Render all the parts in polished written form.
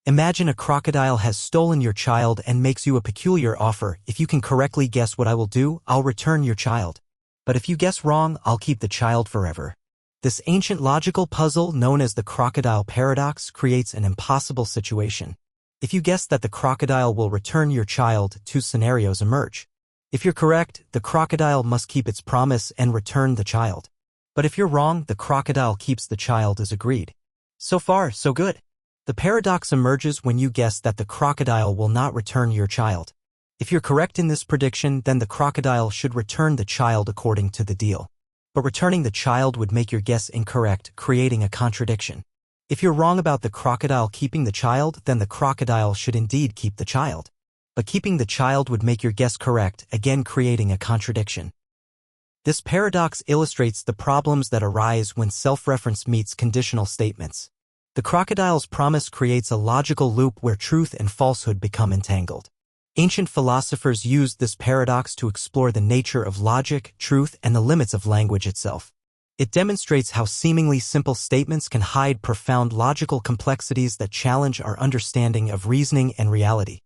Imagine a crocodile has stolen your child and makes you a peculiar offer. If you can correctly guess what I will do, I'll return your child. But if you guess wrong, I'll keep the child forever. This ancient logical puzzle, known as the Crocodile Paradox, creates an impossible situation. If you guess that the crocodile will return your child, two scenarios emerge. If you're correct, the crocodile must keep its promise and return the child. But if you're wrong, the crocodile keeps the child as agreed. So far, so good. The paradox emerges when you guess that the crocodile will not return your child. If you're correct in this prediction, then the crocodile should return the child according to the deal. But returning the child would make your guess incorrect, creating a contradiction. If you're wrong about the crocodile keeping the child, then the crocodile should indeed keep the child. But keeping the child would make your guess correct, again creating a contradiction. This paradox illustrates the problems that arise when self-reference meets conditional statements. The crocodile's promise creates a logical loop where truth and falsehood become entangled. Ancient philosophers used this paradox to explore the nature of logic, truth, and the limits of language itself. It demonstrates how seemingly simple statements can hide profound logical complexities that challenge our understanding of reasoning and reality.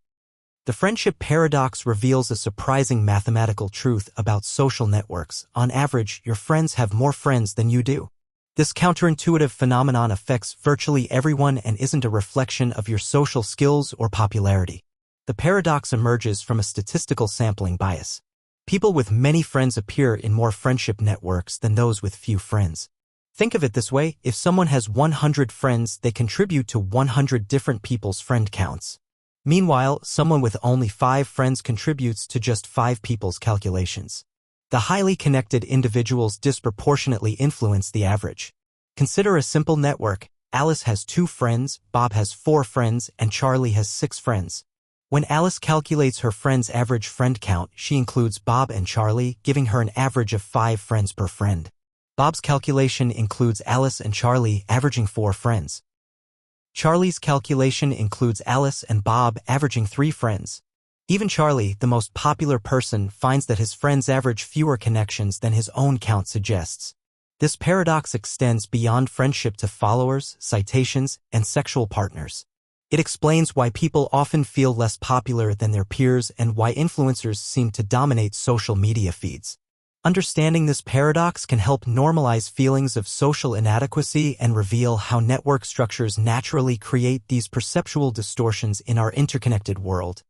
The friendship paradox reveals a surprising mathematical truth about social networks. On average, your friends have more friends than you do. This counterintuitive phenomenon affects virtually everyone and isn't a reflection of your social skills or popularity. The paradox emerges from a statistical sampling bias. People with many friends appear in more friendship networks than those with few friends. Think of it this way: if someone has 100 friends, they contribute to 100 different people's friend counts. Meanwhile, someone with only 5 friends contributes to just 5 people's calculations. The highly connected individuals disproportionately influence the average. Consider a simple network. Alice has 2 friends, Bob has 4 friends, and Charlie has 6 friends. When Alice calculates her friends' average friend count, she includes Bob and Charlie, giving her an average of 5 friends per friend. Bob's calculation includes Alice and Charlie, averaging 4 friends. Charlie's calculation includes Alice and Bob, averaging 3 friends. Even Charlie, the most popular person, finds that his friends average fewer connections than his own count suggests. This paradox extends beyond friendship to followers, citations, and sexual partners. It explains why people often feel less popular than their peers and why influencers seem to dominate social media feeds. Understanding this paradox can help normalize feelings of social inadequacy and reveal how network structures naturally create these perceptual distortions in our interconnected world.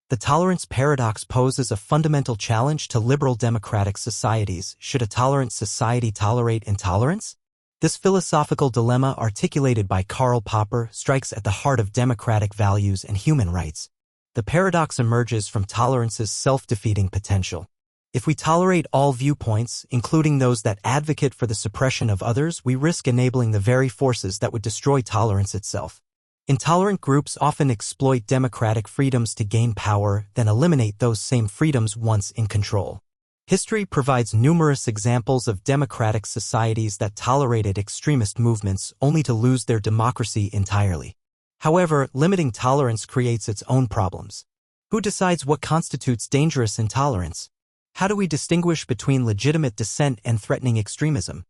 The tolerance paradox poses a fundamental challenge to liberal democratic societies. Should a tolerant society tolerate intolerance? This philosophical dilemma, articulated by Karl Popper, strikes at the heart of democratic values and human rights. The paradox emerges from tolerance's self-defeating potential. If we tolerate all viewpoints, including those that advocate for the suppression of others, we risk enabling the very forces that would destroy tolerance itself. Intolerant groups often exploit democratic freedoms to gain power, then eliminate those same freedoms once in control. History provides numerous examples of democratic societies that tolerated extremist movements only to lose their democracy entirely. However, limiting tolerance creates its own problems. Who decides what constitutes dangerous intolerance? How do we distinguish between legitimate dissent and threatening extremism?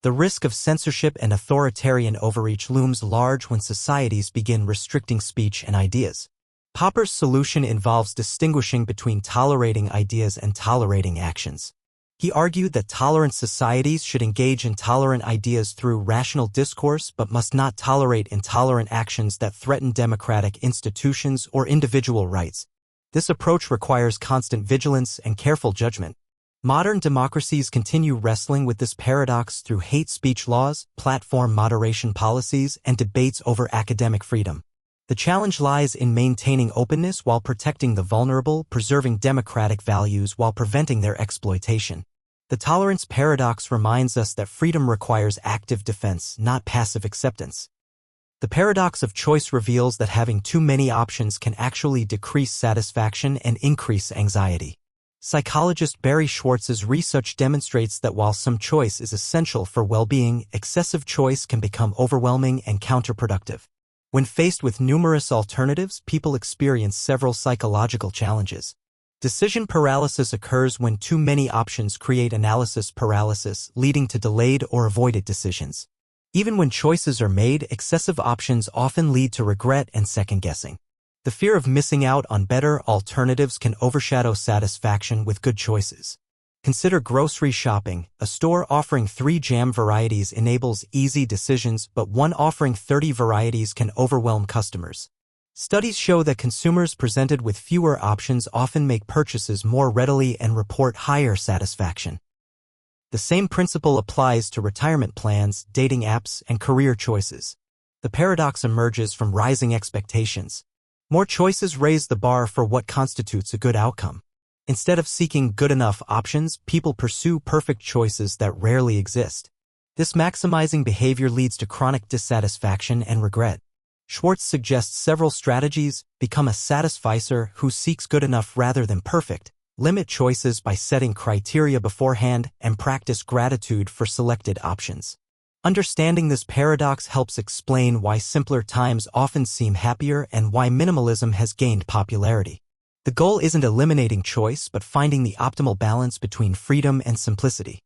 The risk of censorship and authoritarian overreach looms large when societies begin restricting speech and ideas. Popper's solution involves distinguishing between tolerating ideas and tolerating actions. He argued that tolerant societies should engage in tolerant ideas through rational discourse but must not tolerate intolerant actions that threaten democratic institutions or individual rights. This approach requires constant vigilance and careful judgment. Modern democracies continue wrestling with this paradox through hate speech laws, platform moderation policies, and debates over academic freedom. The challenge lies in maintaining openness while protecting the vulnerable, preserving democratic values while preventing their exploitation. The tolerance paradox reminds us that freedom requires active defense, not passive acceptance. The paradox of choice reveals that having too many options can actually decrease satisfaction and increase anxiety. Psychologist Barry Schwartz's research demonstrates that while some choice is essential for well-being, excessive choice can become overwhelming and counterproductive. When faced with numerous alternatives, people experience several psychological challenges. Decision paralysis occurs when too many options create analysis paralysis, leading to delayed or avoided decisions. Even when choices are made, excessive options often lead to regret and second-guessing. The fear of missing out on better alternatives can overshadow satisfaction with good choices. Consider grocery shopping. A store offering 3 jam varieties enables easy decisions, but one offering 30 varieties can overwhelm customers. Studies show that consumers presented with fewer options often make purchases more readily and report higher satisfaction. The same principle applies to retirement plans, dating apps, and career choices. The paradox emerges from rising expectations. More choices raise the bar for what constitutes a good outcome. Instead of seeking good enough options, people pursue perfect choices that rarely exist. This maximizing behavior leads to chronic dissatisfaction and regret. Schwartz suggests several strategies: become a satisficer who seeks good enough rather than perfect, limit choices by setting criteria beforehand, and practice gratitude for selected options. Understanding this paradox helps explain why simpler times often seem happier and why minimalism has gained popularity. The goal isn't eliminating choice but finding the optimal balance between freedom and simplicity.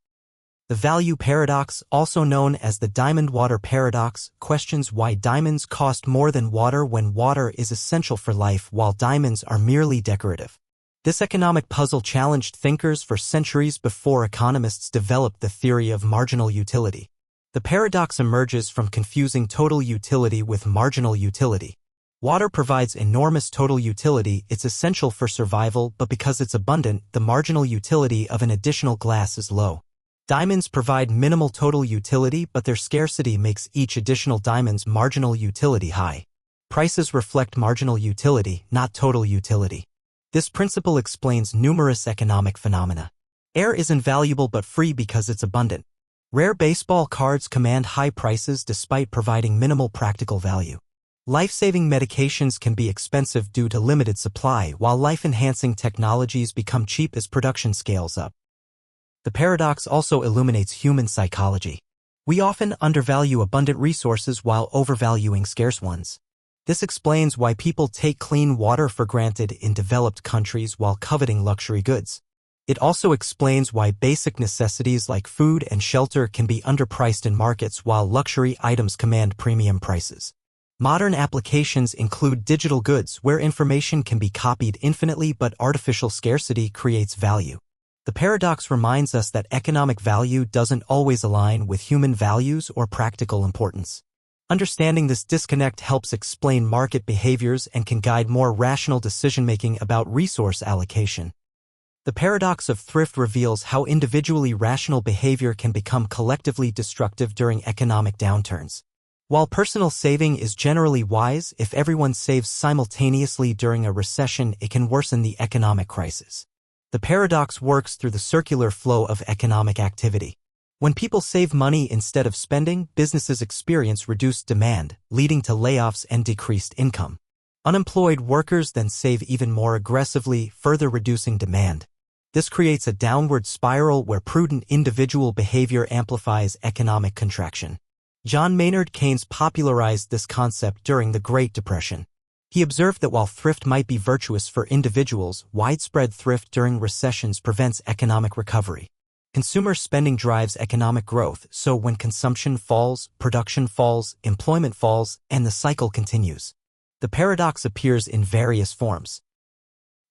The value paradox, also known as the diamond water paradox, questions why diamonds cost more than water when water is essential for life while diamonds are merely decorative. This economic puzzle challenged thinkers for centuries before economists developed the theory of marginal utility. The paradox emerges from confusing total utility with marginal utility. Water provides enormous total utility, it's essential for survival, but because it's abundant, the marginal utility of an additional glass is low. Diamonds provide minimal total utility, but their scarcity makes each additional diamond's marginal utility high. Prices reflect marginal utility, not total utility. This principle explains numerous economic phenomena. Air is invaluable but free because it's abundant. Rare baseball cards command high prices despite providing minimal practical value. Life-saving medications can be expensive due to limited supply, while life-enhancing technologies become cheap as production scales up. The paradox also illuminates human psychology. We often undervalue abundant resources while overvaluing scarce ones. This explains why people take clean water for granted in developed countries while coveting luxury goods. It also explains why basic necessities like food and shelter can be underpriced in markets while luxury items command premium prices. Modern applications include digital goods where information can be copied infinitely but artificial scarcity creates value. The paradox reminds us that economic value doesn't always align with human values or practical importance. Understanding this disconnect helps explain market behaviors and can guide more rational decision-making about resource allocation. The paradox of thrift reveals how individually rational behavior can become collectively destructive during economic downturns. While personal saving is generally wise, if everyone saves simultaneously during a recession, it can worsen the economic crisis. The paradox works through the circular flow of economic activity. When people save money instead of spending, businesses experience reduced demand, leading to layoffs and decreased income. Unemployed workers then save even more aggressively, further reducing demand. This creates a downward spiral where prudent individual behavior amplifies economic contraction. John Maynard Keynes popularized this concept during the Great Depression. He observed that while thrift might be virtuous for individuals, widespread thrift during recessions prevents economic recovery. Consumer spending drives economic growth, so when consumption falls, production falls, employment falls, and the cycle continues. The paradox appears in various forms.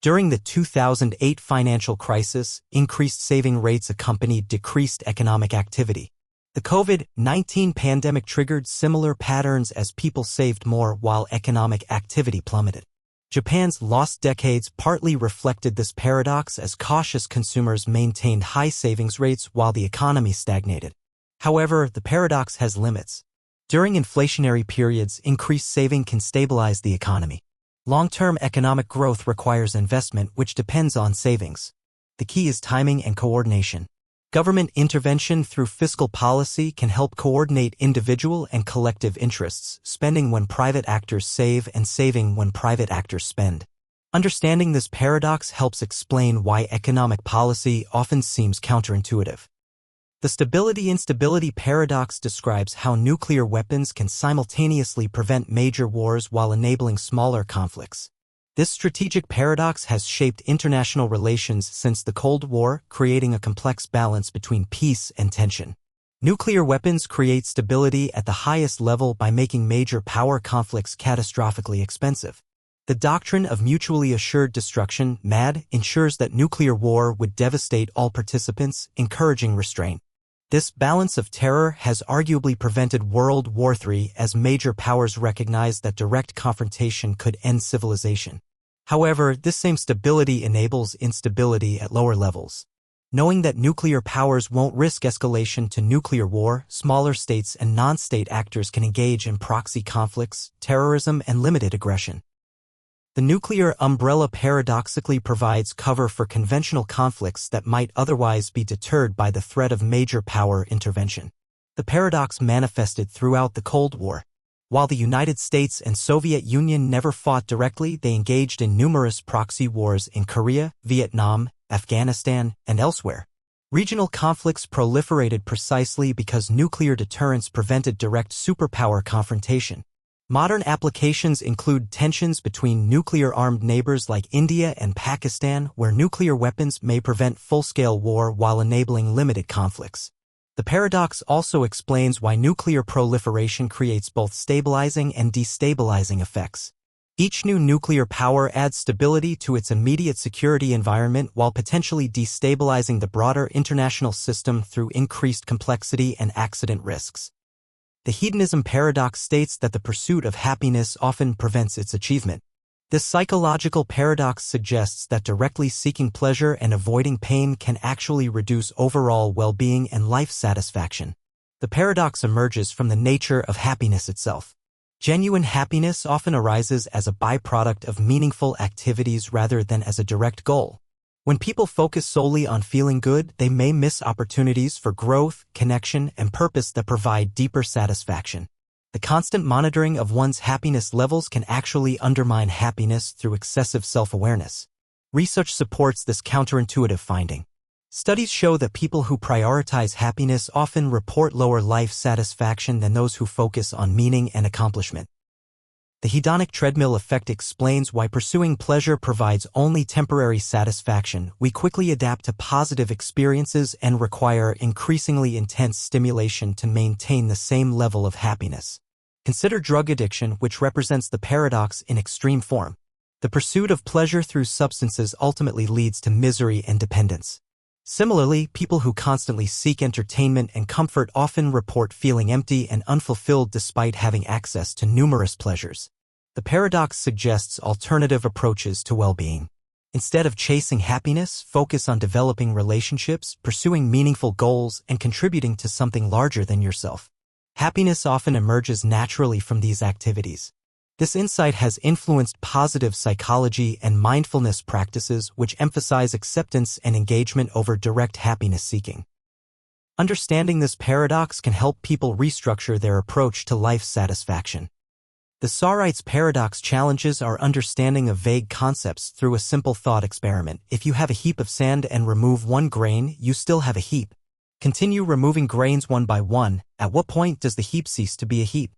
During the 2008 financial crisis, increased saving rates accompanied decreased economic activity. The COVID-19 pandemic triggered similar patterns as people saved more while economic activity plummeted. Japan's lost decades partly reflected this paradox as cautious consumers maintained high savings rates while the economy stagnated. However, the paradox has limits. During inflationary periods, increased saving can stabilize the economy. Long-term economic growth requires investment, which depends on savings. The key is timing and coordination. Government intervention through fiscal policy can help coordinate individual and collective interests, spending when private actors save and saving when private actors spend. Understanding this paradox helps explain why economic policy often seems counterintuitive. The Stability-Instability Paradox describes how nuclear weapons can simultaneously prevent major wars while enabling smaller conflicts. This strategic paradox has shaped international relations since the Cold War, creating a complex balance between peace and tension. Nuclear weapons create stability at the highest level by making major power conflicts catastrophically expensive. The doctrine of mutually assured destruction, MAD, ensures that nuclear war would devastate all participants, encouraging restraint. This balance of terror has arguably prevented World War III as major powers recognized that direct confrontation could end civilization. However, this same stability enables instability at lower levels. Knowing that nuclear powers won't risk escalation to nuclear war, smaller states and non-state actors can engage in proxy conflicts, terrorism, and limited aggression. The nuclear umbrella paradoxically provides cover for conventional conflicts that might otherwise be deterred by the threat of major power intervention. The paradox manifested throughout the Cold War. While the United States and Soviet Union never fought directly, they engaged in numerous proxy wars in Korea, Vietnam, Afghanistan, and elsewhere. Regional conflicts proliferated precisely because nuclear deterrence prevented direct superpower confrontation. Modern applications include tensions between nuclear-armed neighbors like India and Pakistan, where nuclear weapons may prevent full-scale war while enabling limited conflicts. The paradox also explains why nuclear proliferation creates both stabilizing and destabilizing effects. Each new nuclear power adds stability to its immediate security environment while potentially destabilizing the broader international system through increased complexity and accident risks. The Hedonism Paradox states that the pursuit of happiness often prevents its achievement. This psychological paradox suggests that directly seeking pleasure and avoiding pain can actually reduce overall well-being and life satisfaction. The paradox emerges from the nature of happiness itself. Genuine happiness often arises as a byproduct of meaningful activities rather than as a direct goal. When people focus solely on feeling good, they may miss opportunities for growth, connection, and purpose that provide deeper satisfaction. The constant monitoring of one's happiness levels can actually undermine happiness through excessive self-awareness. Research supports this counterintuitive finding. Studies show that people who prioritize happiness often report lower life satisfaction than those who focus on meaning and accomplishment. The hedonic treadmill effect explains why pursuing pleasure provides only temporary satisfaction. We quickly adapt to positive experiences and require increasingly intense stimulation to maintain the same level of happiness. Consider drug addiction, which represents the paradox in extreme form. The pursuit of pleasure through substances ultimately leads to misery and dependence. Similarly, people who constantly seek entertainment and comfort often report feeling empty and unfulfilled despite having access to numerous pleasures. The paradox suggests alternative approaches to well-being. Instead of chasing happiness, focus on developing relationships, pursuing meaningful goals, and contributing to something larger than yourself. Happiness often emerges naturally from these activities. This insight has influenced positive psychology and mindfulness practices which emphasize acceptance and engagement over direct happiness seeking. Understanding this paradox can help people restructure their approach to life satisfaction. The Sorites Paradox challenges our understanding of vague concepts through a simple thought experiment. If you have a heap of sand and remove one grain, you still have a heap. Continue removing grains one by one. At what point does the heap cease to be a heap?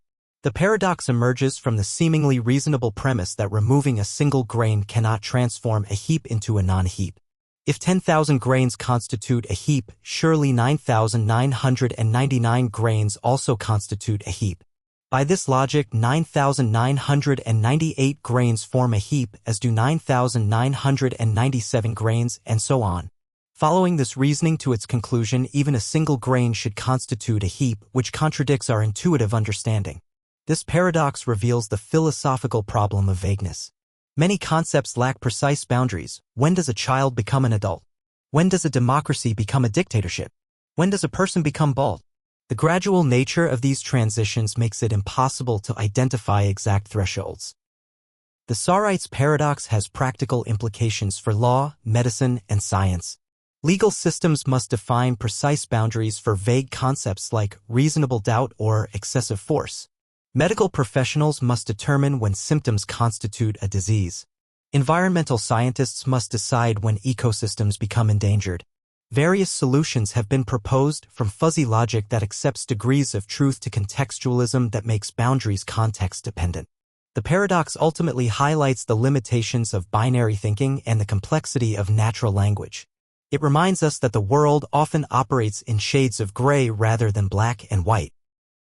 The paradox emerges from the seemingly reasonable premise that removing a single grain cannot transform a heap into a non-heap. If 10,000 grains constitute a heap, surely 9,999 grains also constitute a heap. By this logic, 9,998 grains form a heap, as do 9,997 grains, and so on. Following this reasoning to its conclusion, even a single grain should constitute a heap, which contradicts our intuitive understanding. This paradox reveals the philosophical problem of vagueness. Many concepts lack precise boundaries. When does a child become an adult? When does a democracy become a dictatorship? When does a person become bald? The gradual nature of these transitions makes it impossible to identify exact thresholds. The Sorites Paradox has practical implications for law, medicine, and science. Legal systems must define precise boundaries for vague concepts like reasonable doubt or excessive force. Medical professionals must determine when symptoms constitute a disease. Environmental scientists must decide when ecosystems become endangered. Various solutions have been proposed, from fuzzy logic that accepts degrees of truth to contextualism that makes boundaries context-dependent. The paradox ultimately highlights the limitations of binary thinking and the complexity of natural language. It reminds us that the world often operates in shades of gray rather than black and white.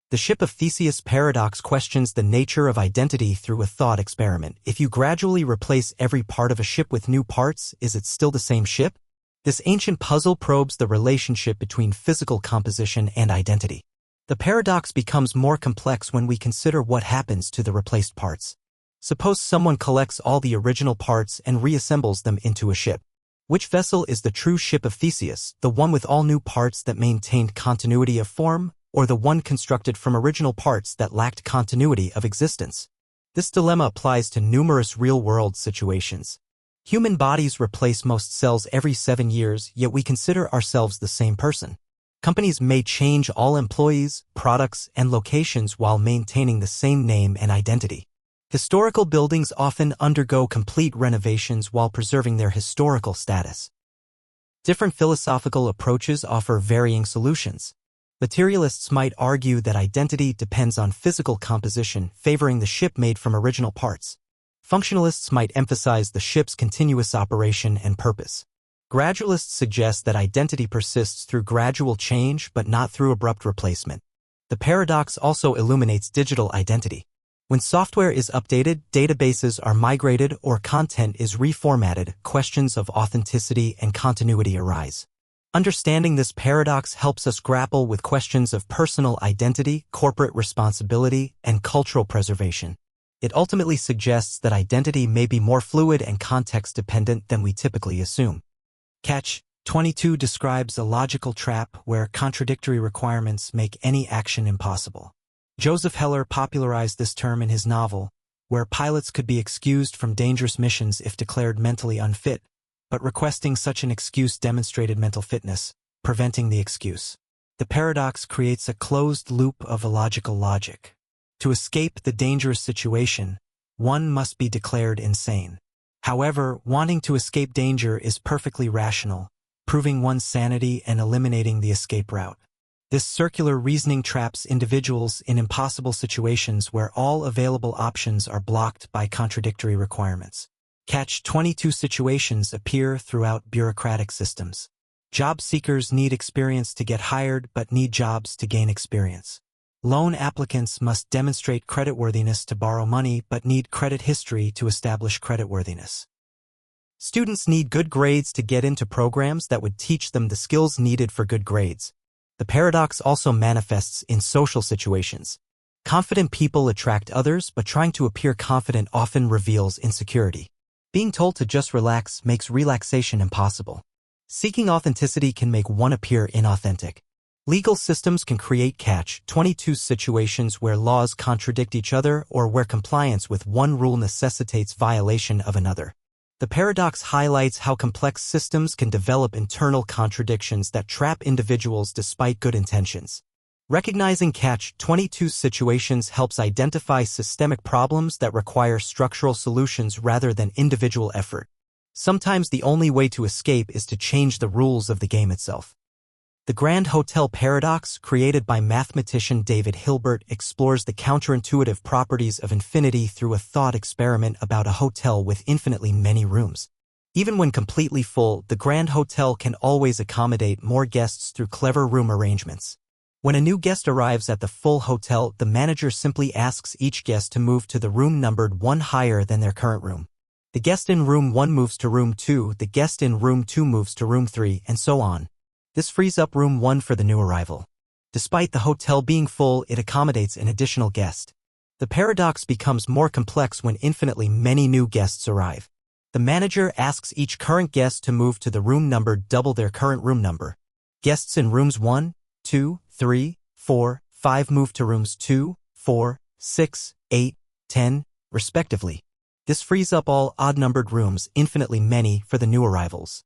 The ship of Theseus paradox questions the nature of identity through a thought experiment. If you gradually replace every part of a ship with new parts, is it still the same ship? This ancient puzzle probes the relationship between physical composition and identity. The paradox becomes more complex when we consider what happens to the replaced parts. Suppose someone collects all the original parts and reassembles them into a ship. Which vessel is the true ship of Theseus, the one with all new parts that maintained continuity of form, or the one constructed from original parts that lacked continuity of existence? This dilemma applies to numerous real-world situations. Human bodies replace most cells every 7 years, yet we consider ourselves the same person. Companies may change all employees, products, and locations while maintaining the same name and identity. Historical buildings often undergo complete renovations while preserving their historical status. Different philosophical approaches offer varying solutions. Materialists might argue that identity depends on physical composition, favoring the ship made from original parts. Functionalists might emphasize the ship's continuous operation and purpose. Gradualists suggest that identity persists through gradual change but not through abrupt replacement. The paradox also illuminates digital identity. When software is updated, databases are migrated, or content is reformatted, questions of authenticity and continuity arise. Understanding this paradox helps us grapple with questions of personal identity, corporate responsibility, and cultural preservation. It ultimately suggests that identity may be more fluid and context-dependent than we typically assume. Catch 22 describes a logical trap where contradictory requirements make any action impossible. Joseph Heller popularized this term in his novel, where pilots could be excused from dangerous missions if declared mentally unfit, but requesting such an excuse demonstrated mental fitness, preventing the excuse. The paradox creates a closed loop of illogical logic. To escape the dangerous situation, one must be declared insane. However, wanting to escape danger is perfectly rational, proving one's sanity and eliminating the escape route. This circular reasoning traps individuals in impossible situations where all available options are blocked by contradictory requirements. Catch-22 situations appear throughout bureaucratic systems. Job seekers need experience to get hired but need jobs to gain experience. Loan applicants must demonstrate creditworthiness to borrow money but need credit history to establish creditworthiness. Students need good grades to get into programs that would teach them the skills needed for good grades. The paradox also manifests in social situations. Confident people attract others, but trying to appear confident often reveals insecurity. Being told to just relax makes relaxation impossible. Seeking authenticity can make one appear inauthentic. Legal systems can create catch-22 situations where laws contradict each other or where compliance with one rule necessitates violation of another. The paradox highlights how complex systems can develop internal contradictions that trap individuals despite good intentions. Recognizing catch-22 situations helps identify systemic problems that require structural solutions rather than individual effort. Sometimes the only way to escape is to change the rules of the game itself. The Grand Hotel Paradox, created by mathematician David Hilbert, explores the counterintuitive properties of infinity through a thought experiment about a hotel with infinitely many rooms. Even when completely full, the Grand Hotel can always accommodate more guests through clever room arrangements. When a new guest arrives at the full hotel, the manager simply asks each guest to move to the room numbered 1 higher than their current room. The guest in room 1 moves to room 2, the guest in room 2 moves to room 3, and so on. This frees up room 1 for the new arrival. Despite the hotel being full, it accommodates an additional guest. The paradox becomes more complex when infinitely many new guests arrive. The manager asks each current guest to move to the room numbered double their current room number. Guests in rooms 1, 2, 3, 4, 5 move to rooms 2, 4, 6, 8, 10, respectively. This frees up all odd-numbered rooms, infinitely many, for the new arrivals.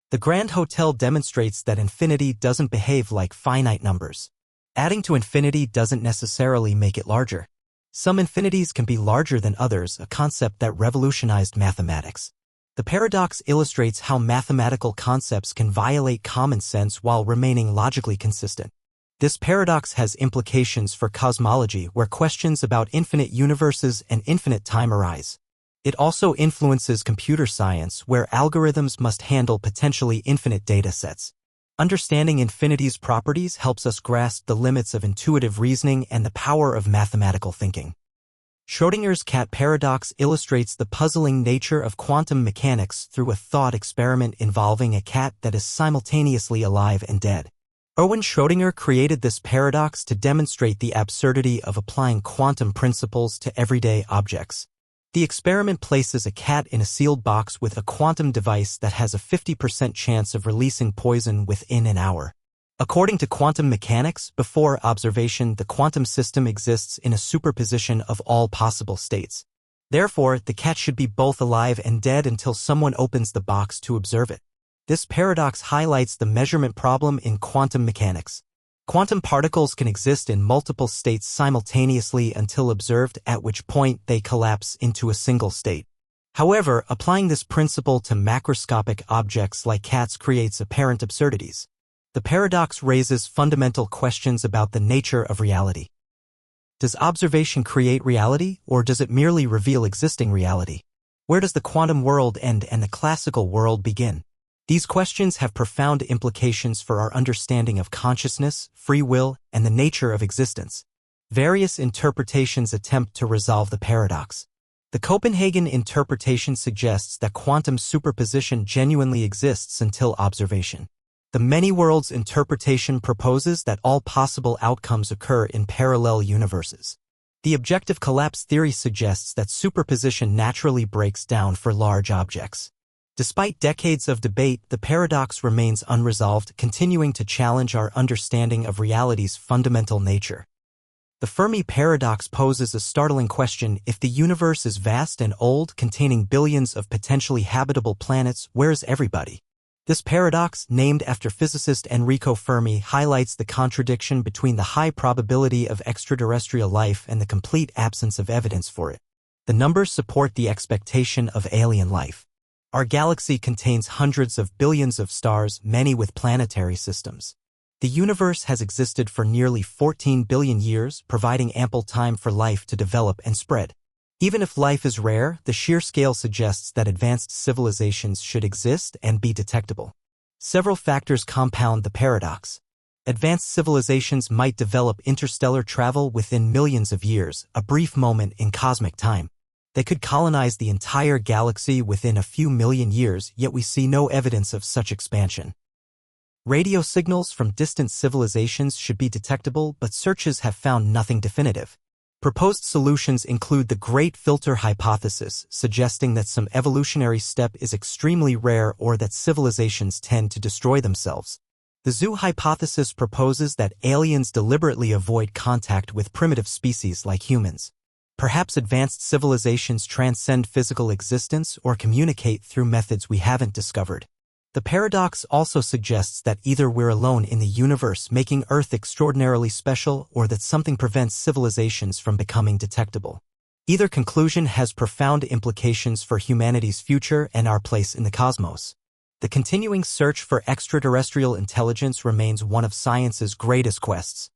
The Grand Hotel demonstrates that infinity doesn't behave like finite numbers. Adding to infinity doesn't necessarily make it larger. Some infinities can be larger than others, a concept that revolutionized mathematics. The paradox illustrates how mathematical concepts can violate common sense while remaining logically consistent. This paradox has implications for cosmology, where questions about infinite universes and infinite time arise. It also influences computer science, where algorithms must handle potentially infinite data sets. Understanding infinity's properties helps us grasp the limits of intuitive reasoning and the power of mathematical thinking. Schrödinger's cat paradox illustrates the puzzling nature of quantum mechanics through a thought experiment involving a cat that is simultaneously alive and dead. Erwin Schrödinger created this paradox to demonstrate the absurdity of applying quantum principles to everyday objects. The experiment places a cat in a sealed box with a quantum device that has a 50% chance of releasing poison within an hour. According to quantum mechanics, before observation, the quantum system exists in a superposition of all possible states. Therefore, the cat should be both alive and dead until someone opens the box to observe it. This paradox highlights the measurement problem in quantum mechanics. Quantum particles can exist in multiple states simultaneously until observed, at which point they collapse into a single state. However, applying this principle to macroscopic objects like cats creates apparent absurdities. The paradox raises fundamental questions about the nature of reality. Does observation create reality, or does it merely reveal existing reality? Where does the quantum world end and the classical world begin? These questions have profound implications for our understanding of consciousness, free will, and the nature of existence. Various interpretations attempt to resolve the paradox. The Copenhagen interpretation suggests that quantum superposition genuinely exists until observation. The many worlds interpretation proposes that all possible outcomes occur in parallel universes. The objective collapse theory suggests that superposition naturally breaks down for large objects. Despite decades of debate, the paradox remains unresolved, continuing to challenge our understanding of reality's fundamental nature. The Fermi Paradox poses a startling question: if the universe is vast and old, containing billions of potentially habitable planets, where is everybody? This paradox, named after physicist Enrico Fermi, highlights the contradiction between the high probability of extraterrestrial life and the complete absence of evidence for it. The numbers support the expectation of alien life. Our galaxy contains hundreds of billions of stars, many with planetary systems. The universe has existed for nearly 14 billion years, providing ample time for life to develop and spread. Even if life is rare, the sheer scale suggests that advanced civilizations should exist and be detectable. Several factors compound the paradox. Advanced civilizations might develop interstellar travel within millions of years, a brief moment in cosmic time. They could colonize the entire galaxy within a few million years, yet we see no evidence of such expansion. Radio signals from distant civilizations should be detectable, but searches have found nothing definitive. Proposed solutions include the Great Filter hypothesis, suggesting that some evolutionary step is extremely rare or that civilizations tend to destroy themselves. The zoo hypothesis proposes that aliens deliberately avoid contact with primitive species like humans. Perhaps advanced civilizations transcend physical existence or communicate through methods we haven't discovered. The paradox also suggests that either we're alone in the universe, making Earth extraordinarily special, or that something prevents civilizations from becoming detectable. Either conclusion has profound implications for humanity's future and our place in the cosmos. The continuing search for extraterrestrial intelligence remains one of science's greatest quests.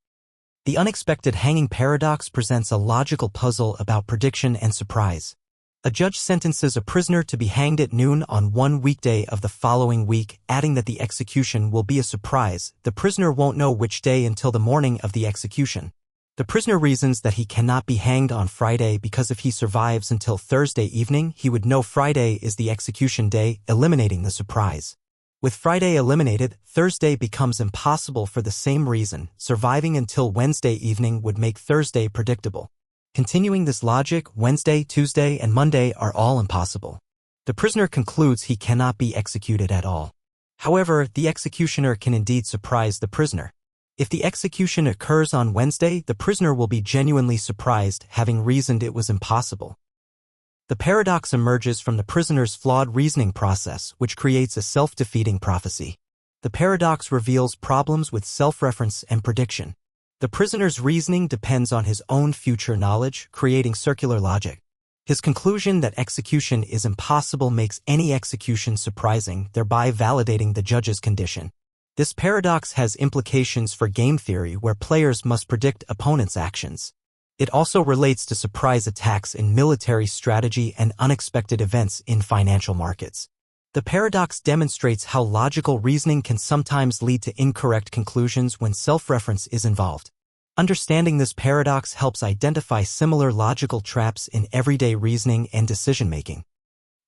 The unexpected hanging paradox presents a logical puzzle about prediction and surprise. A judge sentences a prisoner to be hanged at noon on one weekday of the following week, adding that the execution will be a surprise. The prisoner won't know which day until the morning of the execution. The prisoner reasons that he cannot be hanged on Friday because if he survives until Thursday evening, he would know Friday is the execution day, eliminating the surprise. With Friday eliminated, Thursday becomes impossible for the same reason. Surviving until Wednesday evening would make Thursday predictable. Continuing this logic, Wednesday, Tuesday, and Monday are all impossible. The prisoner concludes he cannot be executed at all. However, the executioner can indeed surprise the prisoner. If the execution occurs on Wednesday, the prisoner will be genuinely surprised, having reasoned it was impossible. The paradox emerges from the prisoner's flawed reasoning process, which creates a self-defeating prophecy. The paradox reveals problems with self-reference and prediction. The prisoner's reasoning depends on his own future knowledge, creating circular logic. His conclusion that execution is impossible makes any execution surprising, thereby validating the judge's condition. This paradox has implications for game theory, where players must predict opponents' actions. It also relates to surprise attacks in military strategy and unexpected events in financial markets. The paradox demonstrates how logical reasoning can sometimes lead to incorrect conclusions when self-reference is involved. Understanding this paradox helps identify similar logical traps in everyday reasoning and decision-making.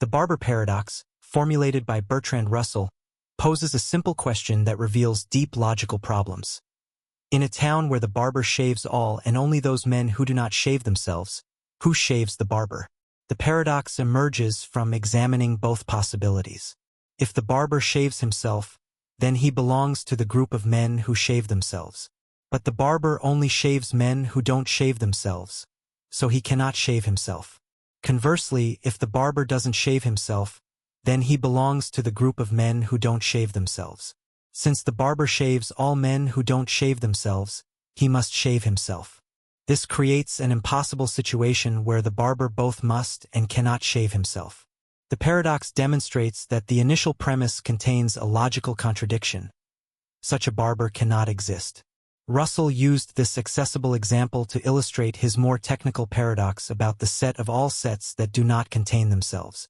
The Barber Paradox, formulated by Bertrand Russell, poses a simple question that reveals deep logical problems. In a town where the barber shaves all and only those men who do not shave themselves, who shaves the barber? The paradox emerges from examining both possibilities. If the barber shaves himself, then he belongs to the group of men who shave themselves. But the barber only shaves men who don't shave themselves, so he cannot shave himself. Conversely, if the barber doesn't shave himself, then he belongs to the group of men who don't shave themselves. Since the barber shaves all men who don't shave themselves, he must shave himself. This creates an impossible situation where the barber both must and cannot shave himself. The paradox demonstrates that the initial premise contains a logical contradiction. Such a barber cannot exist. Russell used this accessible example to illustrate his more technical paradox about the set of all sets that do not contain themselves.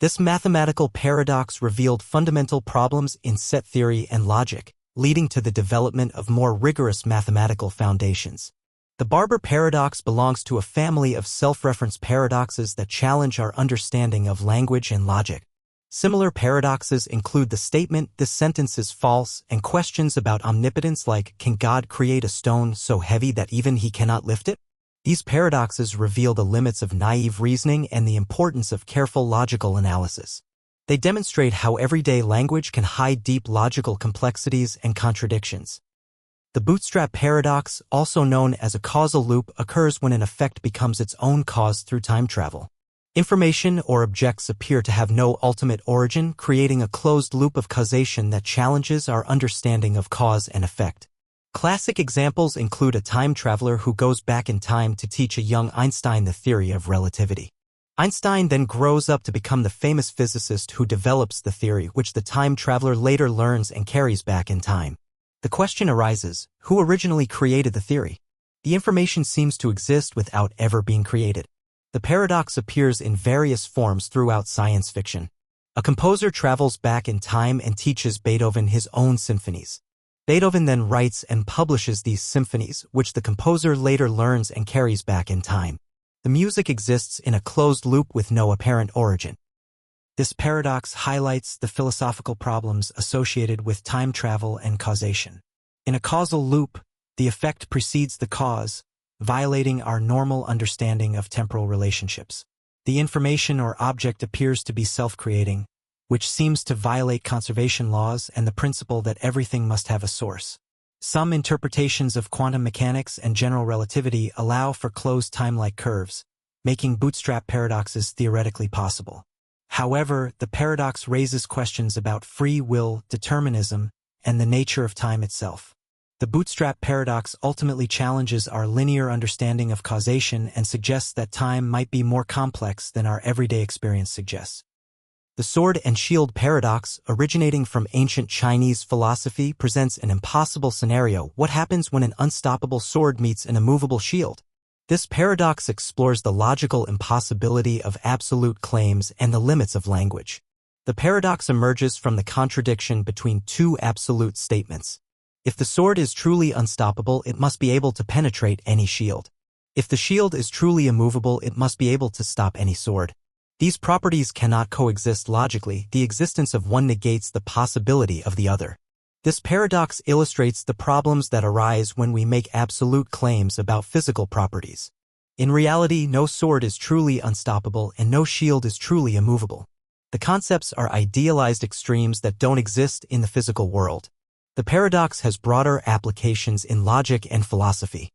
This mathematical paradox revealed fundamental problems in set theory and logic, leading to the development of more rigorous mathematical foundations. The Barber Paradox belongs to a family of self-reference paradoxes that challenge our understanding of language and logic. Similar paradoxes include the statement, "This sentence is false," and questions about omnipotence like, "Can God create a stone so heavy that even he cannot lift it?" These paradoxes reveal the limits of naive reasoning and the importance of careful logical analysis. They demonstrate how everyday language can hide deep logical complexities and contradictions. The Bootstrap Paradox, also known as a causal loop, occurs when an effect becomes its own cause through time travel. Information or objects appear to have no ultimate origin, creating a closed loop of causation that challenges our understanding of cause and effect. Classic examples include a time traveler who goes back in time to teach a young Einstein the theory of relativity. Einstein then grows up to become the famous physicist who develops the theory, which the time traveler later learns and carries back in time. The question arises, who originally created the theory? The information seems to exist without ever being created. The paradox appears in various forms throughout science fiction. A composer travels back in time and teaches Beethoven his own symphonies. Beethoven then writes and publishes these symphonies, which the composer later learns and carries back in time. The music exists in a closed loop with no apparent origin. This paradox highlights the philosophical problems associated with time travel and causation. In a causal loop, the effect precedes the cause, violating our normal understanding of temporal relationships. The information or object appears to be self-creating, which seems to violate conservation laws and the principle that everything must have a source. Some interpretations of quantum mechanics and general relativity allow for closed time-like curves, making bootstrap paradoxes theoretically possible. However, the paradox raises questions about free will, determinism, and the nature of time itself. The Bootstrap Paradox ultimately challenges our linear understanding of causation and suggests that time might be more complex than our everyday experience suggests. The Sword and Shield Paradox, originating from ancient Chinese philosophy, presents an impossible scenario. What happens when an unstoppable sword meets an immovable shield? This paradox explores the logical impossibility of absolute claims and the limits of language. The paradox emerges from the contradiction between two absolute statements. If the sword is truly unstoppable, it must be able to penetrate any shield. If the shield is truly immovable, it must be able to stop any sword. These properties cannot coexist logically. The existence of one negates the possibility of the other. This paradox illustrates the problems that arise when we make absolute claims about physical properties. In reality, no sword is truly unstoppable and no shield is truly immovable. The concepts are idealized extremes that don't exist in the physical world. The paradox has broader applications in logic and philosophy.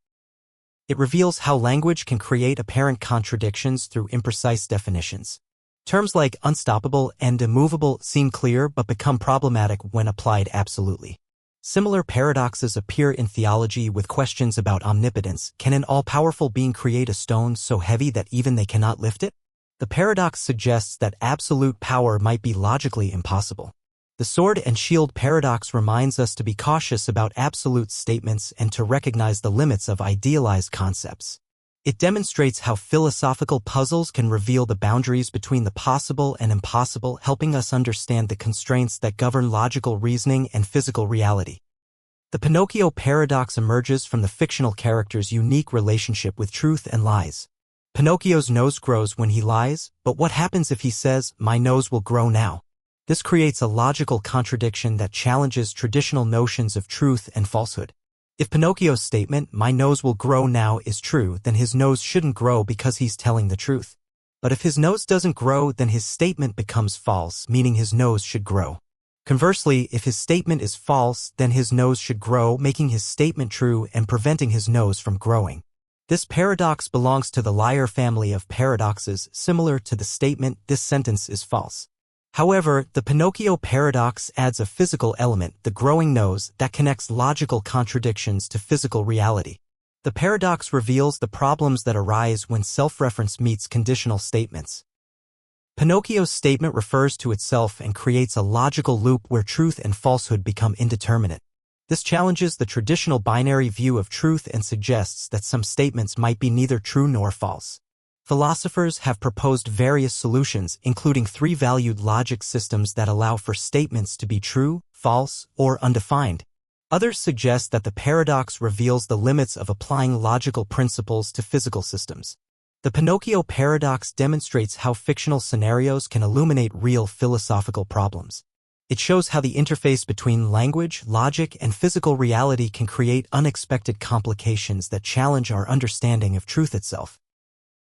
It reveals how language can create apparent contradictions through imprecise definitions. Terms like unstoppable and immovable seem clear but become problematic when applied absolutely. Similar paradoxes appear in theology with questions about omnipotence. Can an all-powerful being create a stone so heavy that even they cannot lift it? The paradox suggests that absolute power might be logically impossible. The sword and shield paradox reminds us to be cautious about absolute statements and to recognize the limits of idealized concepts. It demonstrates how philosophical puzzles can reveal the boundaries between the possible and impossible, helping us understand the constraints that govern logical reasoning and physical reality. The Pinocchio Paradox emerges from the fictional character's unique relationship with truth and lies. Pinocchio's nose grows when he lies, but what happens if he says, "My nose will grow now"? This creates a logical contradiction that challenges traditional notions of truth and falsehood. If Pinocchio's statement, "My nose will grow now," is true, then his nose shouldn't grow because he's telling the truth. But if his nose doesn't grow, then his statement becomes false, meaning his nose should grow. Conversely, if his statement is false, then his nose should grow, making his statement true and preventing his nose from growing. This paradox belongs to the liar family of paradoxes, similar to the statement, "This sentence is false." However, the Pinocchio paradox adds a physical element, the growing nose, that connects logical contradictions to physical reality. The paradox reveals the problems that arise when self-reference meets conditional statements. Pinocchio's statement refers to itself and creates a logical loop where truth and falsehood become indeterminate. This challenges the traditional binary view of truth and suggests that some statements might be neither true nor false. Philosophers have proposed various solutions, including three-valued logic systems that allow for statements to be true, false, or undefined. Others suggest that the paradox reveals the limits of applying logical principles to physical systems. The Pinocchio paradox demonstrates how fictional scenarios can illuminate real philosophical problems. It shows how the interface between language, logic, and physical reality can create unexpected complications that challenge our understanding of truth itself.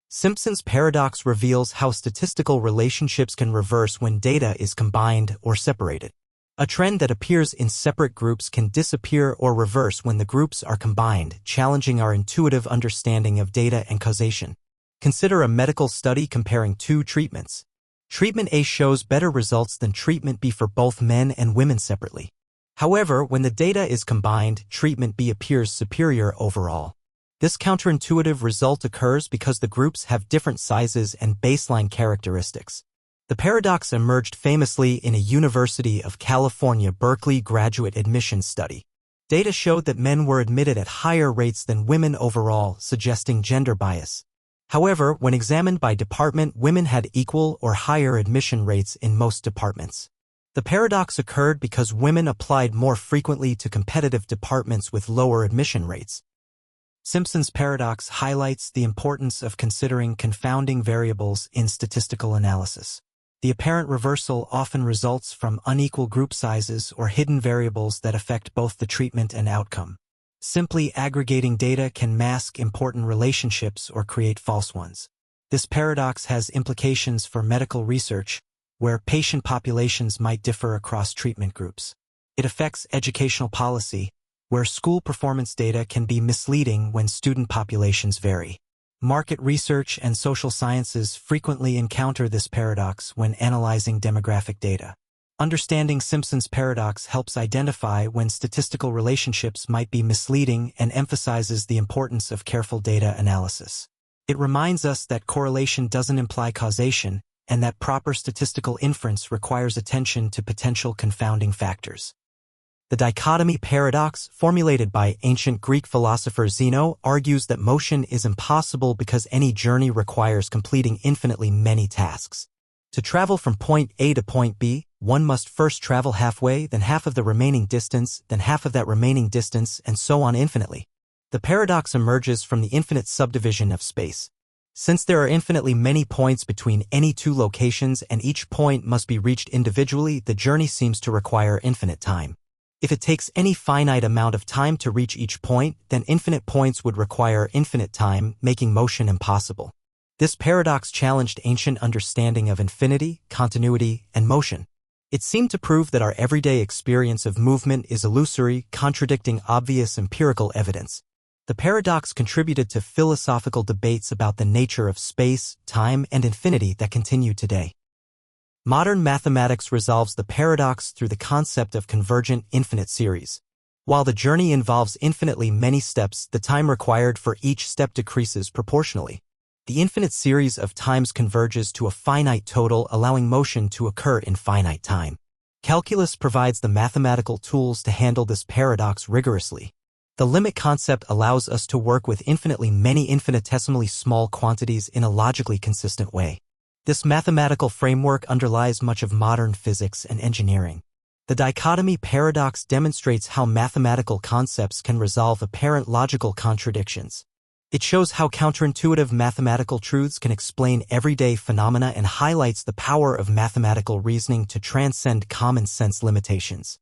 Simpson's paradox reveals how statistical relationships can reverse when data is combined or separated. A trend that appears in separate groups can disappear or reverse when the groups are combined, challenging our intuitive understanding of data and causation. Consider a medical study comparing two treatments. Treatment A shows better results than treatment B for both men and women separately. However, when the data is combined, treatment B appears superior overall. This counterintuitive result occurs because the groups have different sizes and baseline characteristics. The paradox emerged famously in a University of California, Berkeley graduate admissions study. Data showed that men were admitted at higher rates than women overall, suggesting gender bias. However, when examined by department, women had equal or higher admission rates in most departments. The paradox occurred because women applied more frequently to competitive departments with lower admission rates. Simpson's paradox highlights the importance of considering confounding variables in statistical analysis. The apparent reversal often results from unequal group sizes or hidden variables that affect both the treatment and outcome. Simply aggregating data can mask important relationships or create false ones. This paradox has implications for medical research, where patient populations might differ across treatment groups. It affects educational policy, where school performance data can be misleading when student populations vary. Market research and social sciences frequently encounter this paradox when analyzing demographic data. Understanding Simpson's paradox helps identify when statistical relationships might be misleading and emphasizes the importance of careful data analysis. It reminds us that correlation doesn't imply causation, and that proper statistical inference requires attention to potential confounding factors. The Dichotomy Paradox, formulated by ancient Greek philosopher Zeno, argues that motion is impossible because any journey requires completing infinitely many tasks. To travel from point A to point B, one must first travel halfway, then half of the remaining distance, then half of that remaining distance, and so on infinitely. The paradox emerges from the infinite subdivision of space. Since there are infinitely many points between any two locations and each point must be reached individually, the journey seems to require infinite time. If it takes any finite amount of time to reach each point, then infinite points would require infinite time, making motion impossible. This paradox challenged ancient understanding of infinity, continuity, and motion. It seemed to prove that our everyday experience of movement is illusory, contradicting obvious empirical evidence. The paradox contributed to philosophical debates about the nature of space, time, and infinity that continue today. Modern mathematics resolves the paradox through the concept of convergent infinite series. While the journey involves infinitely many steps, the time required for each step decreases proportionally. The infinite series of times converges to a finite total, allowing motion to occur in finite time. Calculus provides the mathematical tools to handle this paradox rigorously. The limit concept allows us to work with infinitely many infinitesimally small quantities in a logically consistent way. This mathematical framework underlies much of modern physics and engineering. The Dichotomy Paradox demonstrates how mathematical concepts can resolve apparent logical contradictions. It shows how counterintuitive mathematical truths can explain everyday phenomena and highlights the power of mathematical reasoning to transcend common-sense limitations.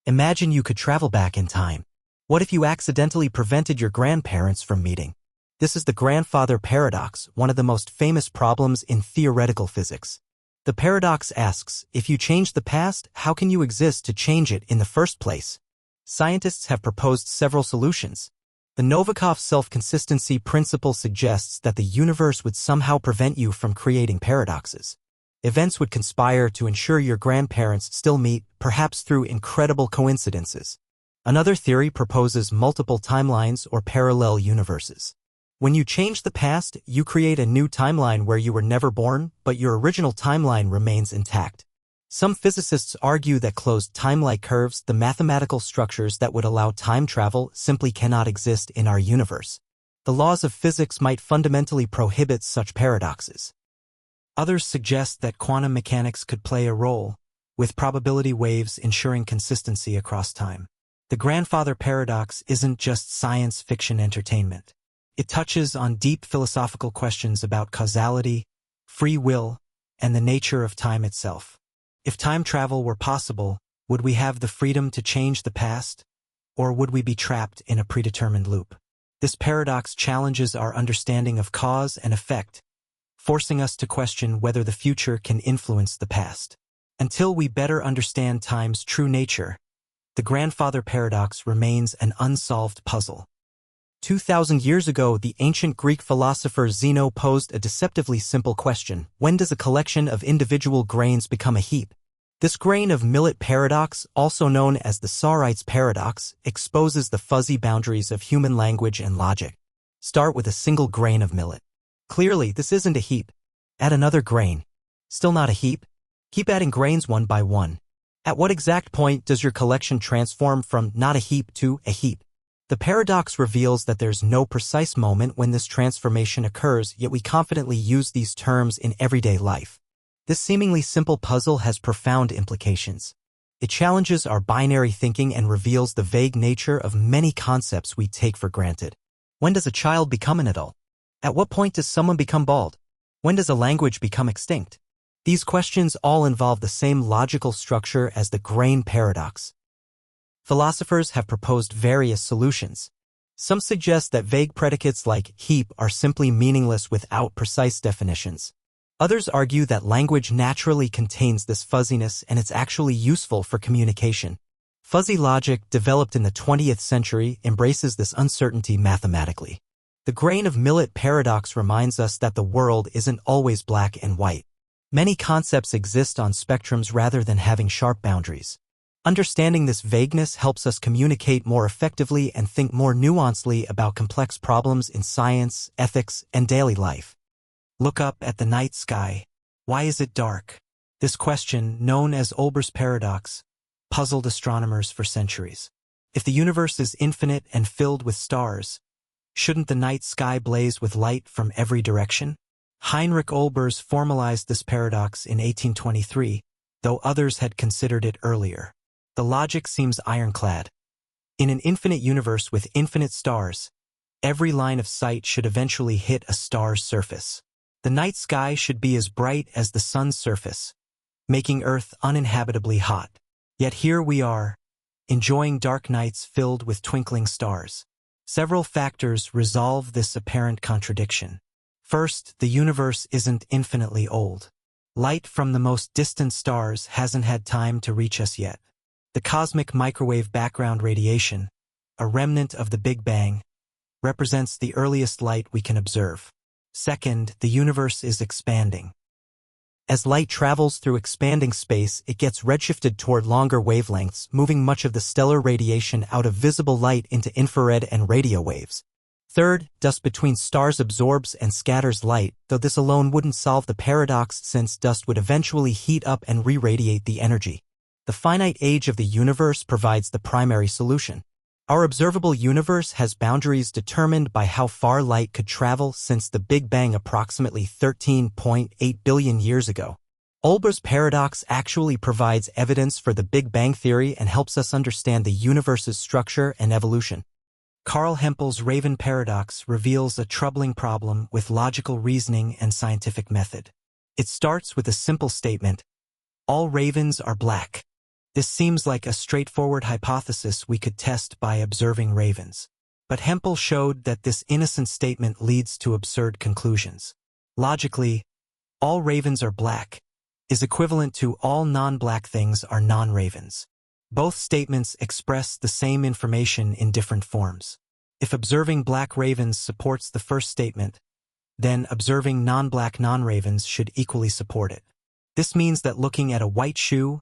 Imagine you could travel back in time. What if you accidentally prevented your grandparents from meeting? This is the grandfather paradox, one of the most famous problems in theoretical physics. The paradox asks, if you change the past, how can you exist to change it in the first place? Scientists have proposed several solutions. The Novikov self-consistency principle suggests that the universe would somehow prevent you from creating paradoxes. Events would conspire to ensure your grandparents still meet, perhaps through incredible coincidences. Another theory proposes multiple timelines or parallel universes. When you change the past, you create a new timeline where you were never born, but your original timeline remains intact. Some physicists argue that closed time-like curves, the mathematical structures that would allow time travel, simply cannot exist in our universe. The laws of physics might fundamentally prohibit such paradoxes. Others suggest that quantum mechanics could play a role, with probability waves ensuring consistency across time. The grandfather paradox isn't just science fiction entertainment. It touches on deep philosophical questions about causality, free will, and the nature of time itself. If time travel were possible, would we have the freedom to change the past, or would we be trapped in a predetermined loop? This paradox challenges our understanding of cause and effect, forcing us to question whether the future can influence the past. Until we better understand time's true nature, the grandfather paradox remains an unsolved puzzle. 2,000 years ago, the ancient Greek philosopher Zeno posed a deceptively simple question: when does a collection of individual grains become a heap? This grain of Millet paradox, also known as the Sorites Paradox, exposes the fuzzy boundaries of human language and logic. Start with a single grain of millet. Clearly, this isn't a heap. Add another grain. Still not a heap? Keep adding grains one by one. At what exact point does your collection transform from not a heap to a heap? The paradox reveals that there's no precise moment when this transformation occurs, yet we confidently use these terms in everyday life. This seemingly simple puzzle has profound implications. It challenges our binary thinking and reveals the vague nature of many concepts we take for granted. When does a child become an adult? At what point does someone become bald? When does a language become extinct? These questions all involve the same logical structure as the grain paradox. Philosophers have proposed various solutions. Some suggest that vague predicates like heap are simply meaningless without precise definitions. Others argue that language naturally contains this fuzziness and it's actually useful for communication. Fuzzy logic, developed in the 20th century, embraces this uncertainty mathematically. The grain of millet paradox reminds us that the world isn't always black and white. Many concepts exist on spectrums rather than having sharp boundaries. Understanding this vagueness helps us communicate more effectively and think more nuancedly about complex problems in science, ethics, and daily life. Look up at the night sky. Why is it dark? This question, known as Olbers Paradox, puzzled astronomers for centuries. If the universe is infinite and filled with stars, shouldn't the night sky blaze with light from every direction? Heinrich Olbers formalized this paradox in 1823, though others had considered it earlier. The logic seems ironclad. In an infinite universe with infinite stars, every line of sight should eventually hit a star's surface. The night sky should be as bright as the sun's surface, making Earth uninhabitably hot. Yet here we are, enjoying dark nights filled with twinkling stars. Several factors resolve this apparent contradiction. First, the universe isn't infinitely old. Light from the most distant stars hasn't had time to reach us yet. The cosmic microwave background radiation, a remnant of the Big Bang, represents the earliest light we can observe. Second, the universe is expanding. As light travels through expanding space, it gets redshifted toward longer wavelengths, moving much of the stellar radiation out of visible light into infrared and radio waves. Third, dust between stars absorbs and scatters light, though this alone wouldn't solve the paradox since dust would eventually heat up and re-radiate the energy. The finite age of the universe provides the primary solution. Our observable universe has boundaries determined by how far light could travel since the Big Bang approximately 13.8 billion years ago. Olbers Paradox actually provides evidence for the Big Bang theory and helps us understand the universe's structure and evolution. Carl Hempel's Raven Paradox reveals a troubling problem with logical reasoning and scientific method. It starts with a simple statement: all ravens are black. This seems like a straightforward hypothesis we could test by observing ravens. But Hempel showed that this innocent statement leads to absurd conclusions. Logically, all ravens are black is equivalent to all non-black things are non-ravens. Both statements express the same information in different forms. If observing black ravens supports the first statement, then observing non-black non-ravens should equally support it. This means that looking at a white shoe,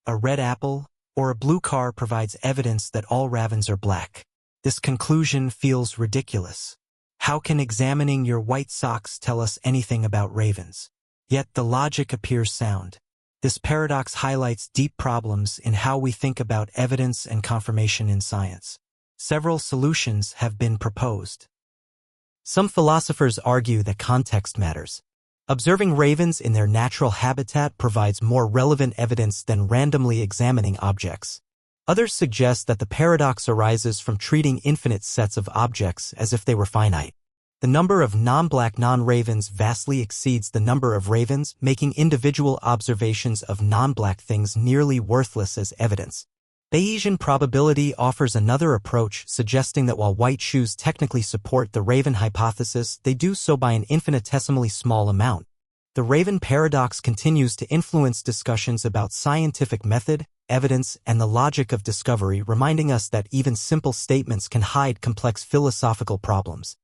a red apple, or a blue car provides evidence that all ravens are black. This conclusion feels ridiculous. How can examining your white socks tell us anything about ravens? Yet the logic appears sound. This paradox highlights deep problems in how we think about evidence and confirmation in science. Several solutions have been proposed. Some philosophers argue that context matters. Observing ravens in their natural habitat provides more relevant evidence than randomly examining objects. Others suggest that the paradox arises from treating infinite sets of objects as if they were finite. The number of non-black non-ravens vastly exceeds the number of ravens, making individual observations of non-black things nearly worthless as evidence. Bayesian probability offers another approach, suggesting that while white shoes technically support the raven hypothesis, they do so by an infinitesimally small amount. The Raven Paradox continues to influence discussions about scientific method, evidence, and the logic of discovery, reminding us that even simple statements can hide complex philosophical problems.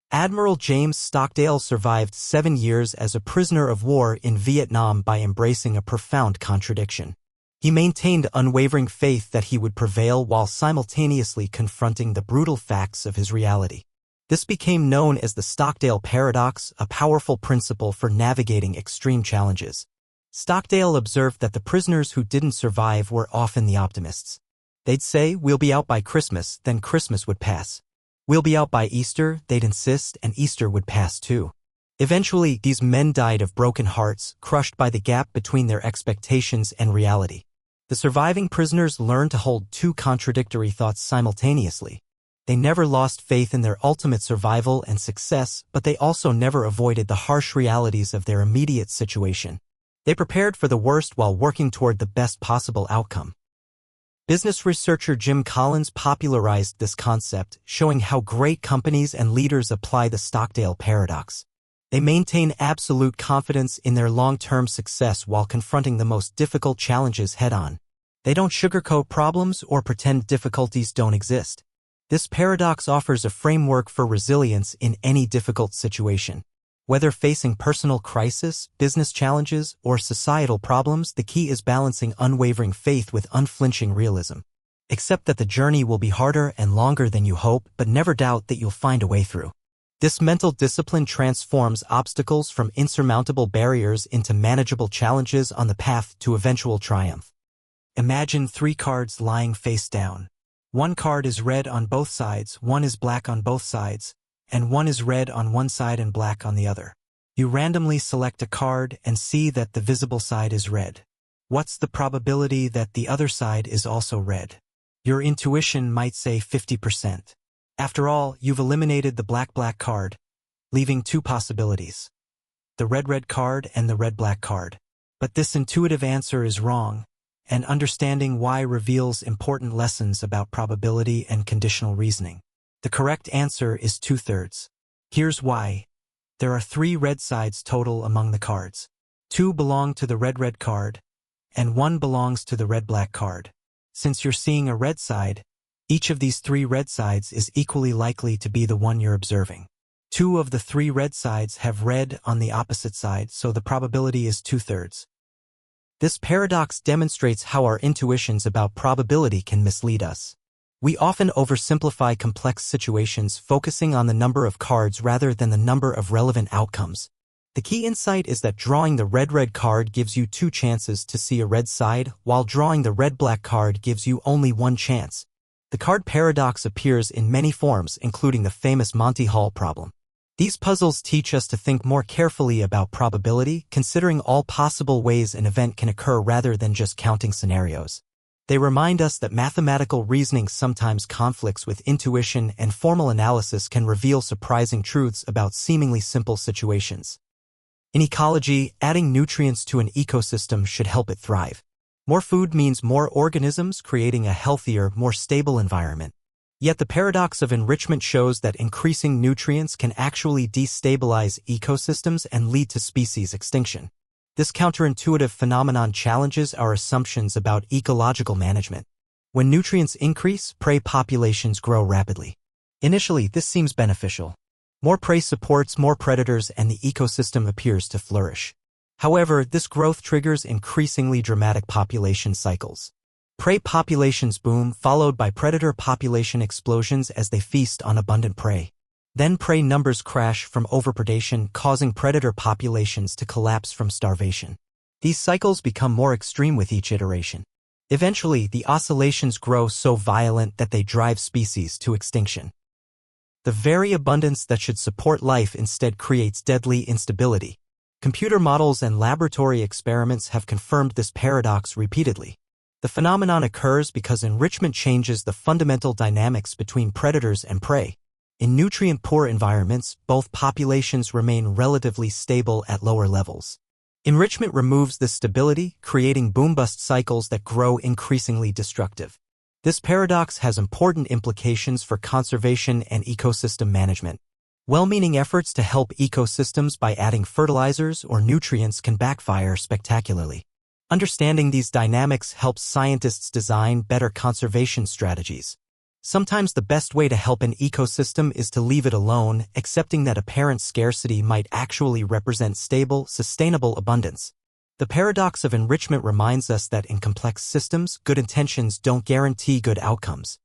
Admiral James Stockdale survived 7 years as a prisoner of war in Vietnam by embracing a profound contradiction. He maintained unwavering faith that he would prevail while simultaneously confronting the brutal facts of his reality. This became known as the Stockdale Paradox, a powerful principle for navigating extreme challenges. Stockdale observed that the prisoners who didn't survive were often the optimists. They'd say, "We'll be out by Christmas," then Christmas would pass. "We'll be out by Easter," they'd insist, and Easter would pass too. Eventually, these men died of broken hearts, crushed by the gap between their expectations and reality. The surviving prisoners learned to hold two contradictory thoughts simultaneously. They never lost faith in their ultimate survival and success, but they also never avoided the harsh realities of their immediate situation. They prepared for the worst while working toward the best possible outcome. Business researcher Jim Collins popularized this concept, showing how great companies and leaders apply the Stockdale Paradox. They maintain absolute confidence in their long-term success while confronting the most difficult challenges head-on. They don't sugarcoat problems or pretend difficulties don't exist. This paradox offers a framework for resilience in any difficult situation. Whether facing personal crisis, business challenges, or societal problems, the key is balancing unwavering faith with unflinching realism. Accept that the journey will be harder and longer than you hope, but never doubt that you'll find a way through. This mental discipline transforms obstacles from insurmountable barriers into manageable challenges on the path to eventual triumph. Imagine 3 cards lying face down. One card is red on both sides, one is black on both sides, and one is red on one side and black on the other. You randomly select a card and see that the visible side is red. What's the probability that the other side is also red? Your intuition might say 50%. After all, you've eliminated the black card, leaving 2 possibilities: the red card and the red-black card. But this intuitive answer is wrong, and understanding why reveals important lessons about probability and conditional reasoning. The correct answer is 2/3. Here's why. There are 3 red sides total among the cards. 2 belong to the red card, and 1 belongs to the red-black card. Since you're seeing a red side, each of these 3 red sides is equally likely to be the one you're observing. 2 of the 3 red sides have red on the opposite side, so the probability is 2/3. This paradox demonstrates how our intuitions about probability can mislead us. We often oversimplify complex situations, focusing on the number of cards rather than the number of relevant outcomes. The key insight is that drawing the red-red card gives you 2 chances to see a red side, while drawing the red-black card gives you only 1 chance. The card paradox appears in many forms, including the famous Monty Hall problem. These puzzles teach us to think more carefully about probability, considering all possible ways an event can occur rather than just counting scenarios. They remind us that mathematical reasoning sometimes conflicts with intuition, and formal analysis can reveal surprising truths about seemingly simple situations. In ecology, adding nutrients to an ecosystem should help it thrive. More food means more organisms, creating a healthier, more stable environment. Yet the paradox of enrichment shows that increasing nutrients can actually destabilize ecosystems and lead to species extinction. This counterintuitive phenomenon challenges our assumptions about ecological management. When nutrients increase, prey populations grow rapidly. Initially, this seems beneficial. More prey supports more predators and the ecosystem appears to flourish. However, this growth triggers increasingly dramatic population cycles. Prey populations boom, followed by predator population explosions as they feast on abundant prey. Then prey numbers crash from overpredation, causing predator populations to collapse from starvation. These cycles become more extreme with each iteration. Eventually, the oscillations grow so violent that they drive species to extinction. The very abundance that should support life instead creates deadly instability. Computer models and laboratory experiments have confirmed this paradox repeatedly. The phenomenon occurs because enrichment changes the fundamental dynamics between predators and prey. In nutrient-poor environments, both populations remain relatively stable at lower levels. Enrichment removes this stability, creating boom-bust cycles that grow increasingly destructive. This paradox has important implications for conservation and ecosystem management. Well-meaning efforts to help ecosystems by adding fertilizers or nutrients can backfire spectacularly. Understanding these dynamics helps scientists design better conservation strategies. Sometimes the best way to help an ecosystem is to leave it alone, accepting that apparent scarcity might actually represent stable, sustainable abundance. The paradox of enrichment reminds us that in complex systems, good intentions don't guarantee good outcomes.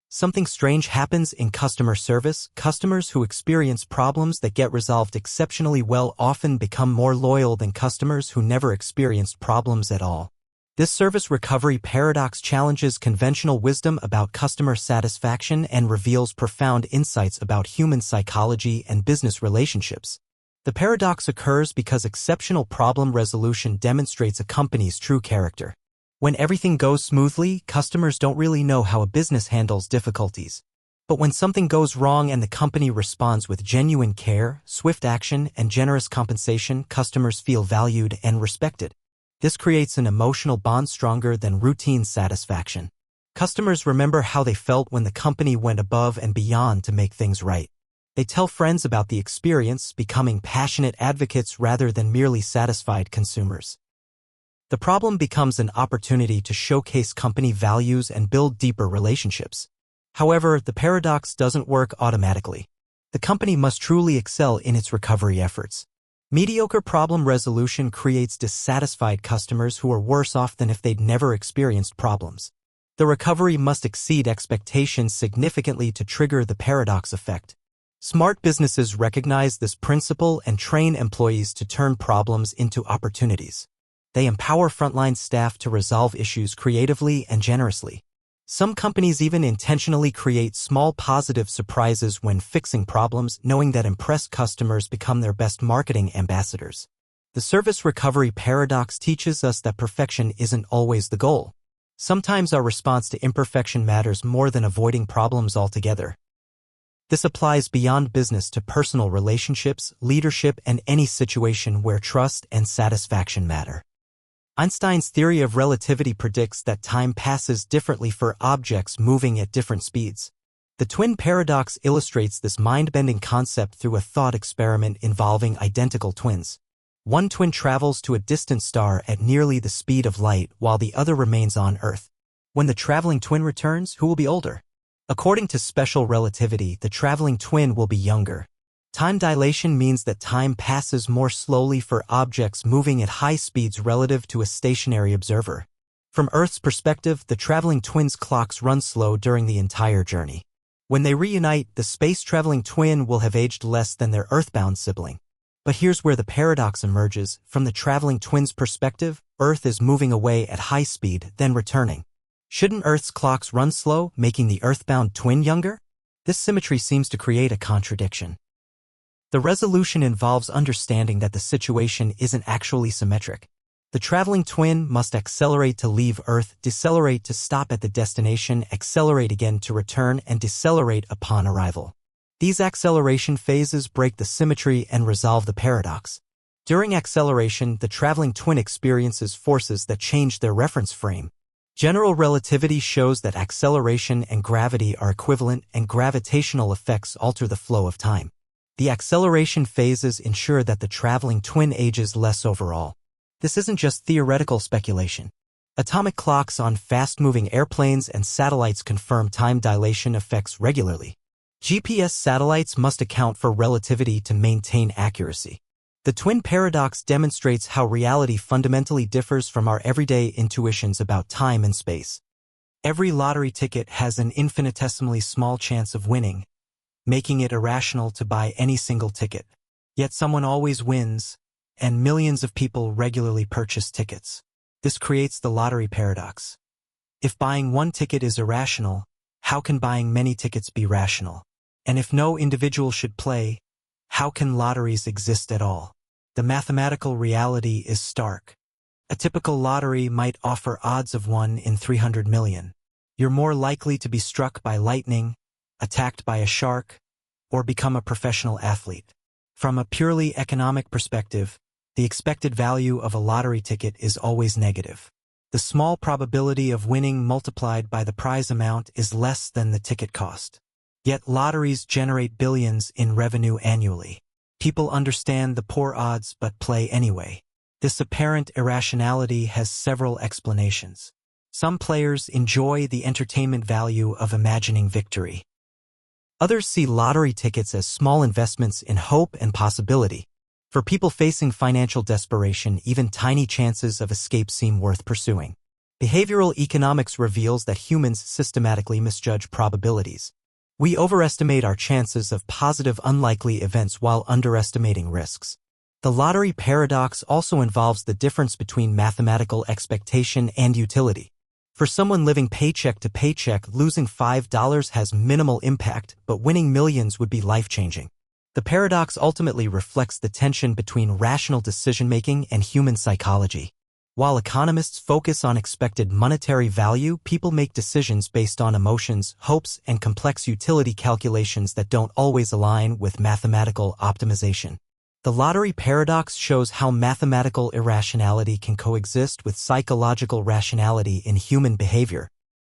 Something strange happens in customer service. Customers who experience problems that get resolved exceptionally well often become more loyal than customers who never experienced problems at all. This service recovery paradox challenges conventional wisdom about customer satisfaction and reveals profound insights about human psychology and business relationships. The paradox occurs because exceptional problem resolution demonstrates a company's true character. When everything goes smoothly, customers don't really know how a business handles difficulties. But when something goes wrong and the company responds with genuine care, swift action, and generous compensation, customers feel valued and respected. This creates an emotional bond stronger than routine satisfaction. Customers remember how they felt when the company went above and beyond to make things right. They tell friends about the experience, becoming passionate advocates rather than merely satisfied consumers. The problem becomes an opportunity to showcase company values and build deeper relationships. However, the paradox doesn't work automatically. The company must truly excel in its recovery efforts. Mediocre problem resolution creates dissatisfied customers who are worse off than if they'd never experienced problems. The recovery must exceed expectations significantly to trigger the paradox effect. Smart businesses recognize this principle and train employees to turn problems into opportunities. They empower frontline staff to resolve issues creatively and generously. Some companies even intentionally create small positive surprises when fixing problems, knowing that impressed customers become their best marketing ambassadors. The service recovery paradox teaches us that perfection isn't always the goal. Sometimes our response to imperfection matters more than avoiding problems altogether. This applies beyond business to personal relationships, leadership, and any situation where trust and satisfaction matter. Einstein's theory of relativity predicts that time passes differently for objects moving at different speeds. The twin paradox illustrates this mind-bending concept through a thought experiment involving identical twins. One twin travels to a distant star at nearly the speed of light while the other remains on Earth. When the traveling twin returns, who will be older? According to special relativity, the traveling twin will be younger. Time dilation means that time passes more slowly for objects moving at high speeds relative to a stationary observer. From Earth's perspective, the traveling twins' clocks run slow during the entire journey. When they reunite, the space-traveling twin will have aged less than their Earthbound sibling. But here's where the paradox emerges. From the traveling twin's perspective, Earth is moving away at high speed, then returning. Shouldn't Earth's clocks run slow, making the earthbound twin younger? This symmetry seems to create a contradiction. The resolution involves understanding that the situation isn't actually symmetric. The traveling twin must accelerate to leave Earth, decelerate to stop at the destination, accelerate again to return, and decelerate upon arrival. These acceleration phases break the symmetry and resolve the paradox. During acceleration, the traveling twin experiences forces that change their reference frame. General relativity shows that acceleration and gravity are equivalent, and gravitational effects alter the flow of time. The acceleration phases ensure that the traveling twin ages less overall. This isn't just theoretical speculation. Atomic clocks on fast-moving airplanes and satellites confirm time dilation effects regularly. GPS satellites must account for relativity to maintain accuracy. The twin paradox demonstrates how reality fundamentally differs from our everyday intuitions about time and space. Every lottery ticket has an infinitesimally small chance of winning, making it irrational to buy any single ticket. Yet someone always wins, and millions of people regularly purchase tickets. This creates the lottery paradox. If buying one ticket is irrational, how can buying many tickets be rational? And if no individual should play, how can lotteries exist at all? The mathematical reality is stark. A typical lottery might offer odds of 1 in 300 million. You're more likely to be struck by lightning, attacked by a shark, or become a professional athlete. From a purely economic perspective, the expected value of a lottery ticket is always negative. The small probability of winning multiplied by the prize amount is less than the ticket cost. Yet lotteries generate billions in revenue annually. People understand the poor odds but play anyway. This apparent irrationality has several explanations. Some players enjoy the entertainment value of imagining victory. Others see lottery tickets as small investments in hope and possibility. For people facing financial desperation, even tiny chances of escape seem worth pursuing. Behavioral economics reveals that humans systematically misjudge probabilities. We overestimate our chances of positive unlikely events while underestimating risks. The lottery paradox also involves the difference between mathematical expectation and utility. For someone living paycheck to paycheck, losing $5 has minimal impact, but winning millions would be life-changing. The paradox ultimately reflects the tension between rational decision-making and human psychology. While economists focus on expected monetary value, people make decisions based on emotions, hopes, and complex utility calculations that don't always align with mathematical optimization. The lottery paradox shows how mathematical irrationality can coexist with psychological rationality in human behavior.